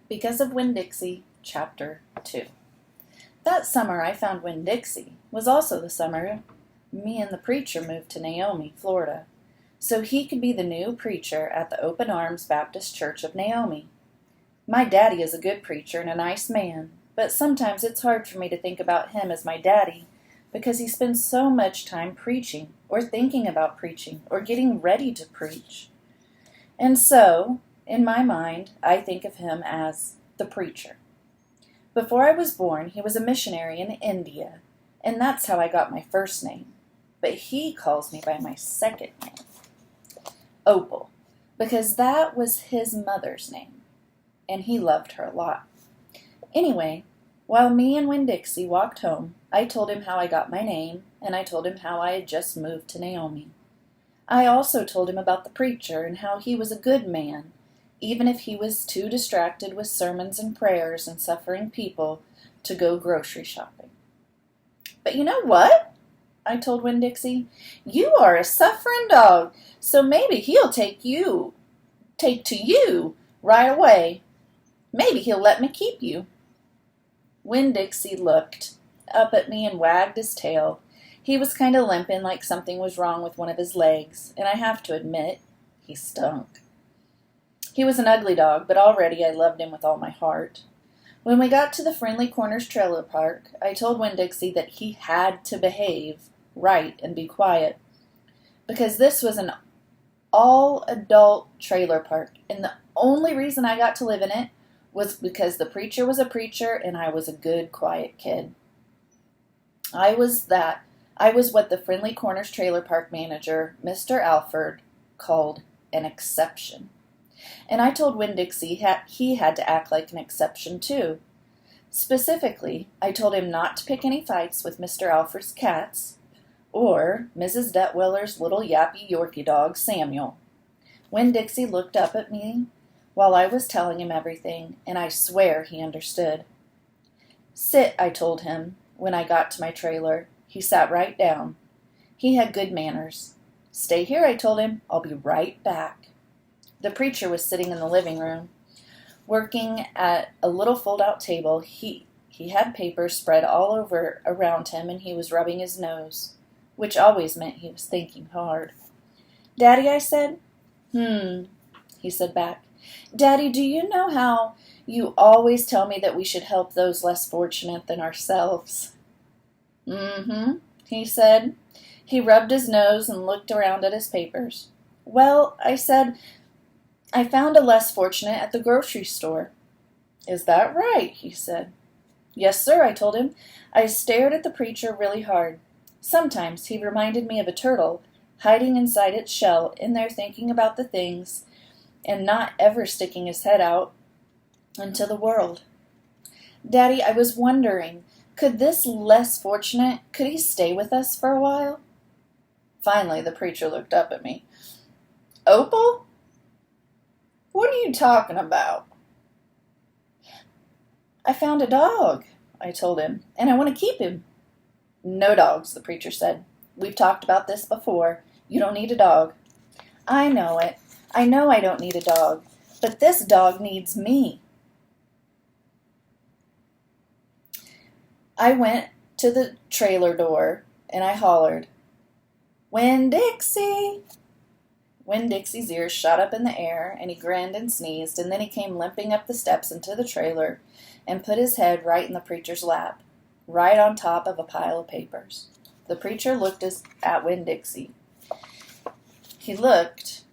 Because of Winn-Dixie, Chapter 2. That summer I found Winn-Dixie was also the summer me and the preacher moved to Naomi, Florida, so he could be the new preacher at the Open Arms Baptist Church of Naomi. My daddy is a good preacher and a nice man, but sometimes it's hard for me to think about him as my daddy because he spends so much time preaching or thinking about preaching or getting ready to preach. And so, in my mind, I think of him as the preacher. Before I was born, he was a missionary in India, and that's how I got my first name. But he calls me by my second name, Opal, because that was his mother's name, and he loved her a lot. Anyway, while me and Winn-Dixie walked home, I told him how I got my name, and I told him how I had just moved to Naomi. I also told him about the preacher and how he was a good man, even if he was too distracted with sermons and prayers and suffering people to go grocery shopping. But you know what? I told Winn-Dixie. You are a suffering dog, so maybe he'll take to you right away. Maybe he'll let me keep you. Winn-Dixie looked up at me and wagged his tail. He was kind of limping like something was wrong with one of his legs, and I have to admit, he stunk. He was an ugly dog, but already I loved him with all my heart. When we got to the Friendly Corners trailer park, I told Winn-Dixie that he had to behave right and be quiet, because this was an all-adult trailer park, and the only reason I got to live in it was because the preacher was a preacher and I was a good, quiet kid. I was what the Friendly Corners trailer park manager, Mr. Alford, called an exception. And I told Winn-Dixie he had to act like an exception too. Specifically, I told him not to pick any fights with Mr. Alford's cats or Mrs. Detwiller's little yappy Yorkie dog, Samuel. Winn-Dixie looked up at me while I was telling him everything, and I swear he understood. Sit, I told him when I got to my trailer. He sat right down. He had good manners. Stay here, I told him. I'll be right back. The preacher was sitting in the living room, working at a little fold-out table. He had papers spread all over around him, and he was rubbing his nose, which always meant he was thinking hard. Daddy, I said. He said back. Daddy, do you know how you always tell me that we should help those less fortunate than ourselves? He said. He rubbed his nose and looked around at his papers. Well, I said, I found a less fortunate at the grocery store. Is that right? He said. Yes, sir, I told him. I stared at the preacher really hard. Sometimes he reminded me of a turtle hiding inside its shell in there thinking about the things and not ever sticking his head out into the world. Daddy, I was wondering, could this less fortunate, could he stay with us for a while? Finally, the preacher looked up at me. Opal? What are you talking about? I found a dog, I told him, and I want to keep him. No dogs, the preacher said. We've talked about this before. You don't need a dog. I know it. I know I don't need a dog, but this dog needs me. I went to the trailer door, and I hollered, Winn-Dixie! Winn-Dixie's ears shot up in the air, and he grinned and sneezed, and then he came limping up the steps into the trailer and put his head right in the preacher's lap, right on top of a pile of papers. The preacher looked at Winn-Dixie. He looked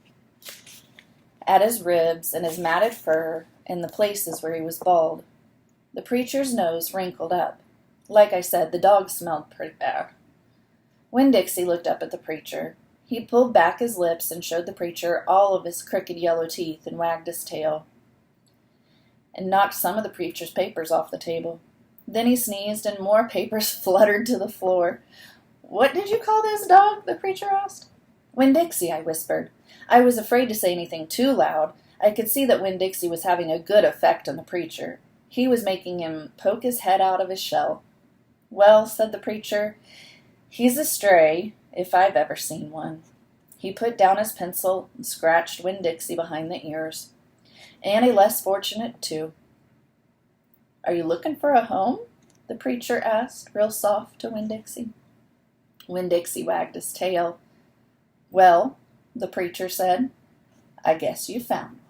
at his ribs and his matted fur and the places where he was bald. The preacher's nose wrinkled up. Like I said, the dog smelled pretty bad. Winn-Dixie looked up at the preacher. He pulled back his lips and showed the preacher all of his crooked yellow teeth and wagged his tail and knocked some of the preacher's papers off the table. Then he sneezed and more papers fluttered to the floor. What did you call this dog? The preacher asked. Winn-Dixie, I whispered. I was afraid to say anything too loud. I could see that Winn-Dixie was having a good effect on the preacher. He was making him poke his head out of his shell. Well, said the preacher, he's a stray, if I've ever seen one. He put down his pencil and scratched Winn-Dixie behind the ears. And a less fortunate, too. "Are you looking for a home?" the preacher asked, real soft, to Winn-Dixie. Winn-Dixie wagged his tail. "Well," the preacher said, "I guess you found me."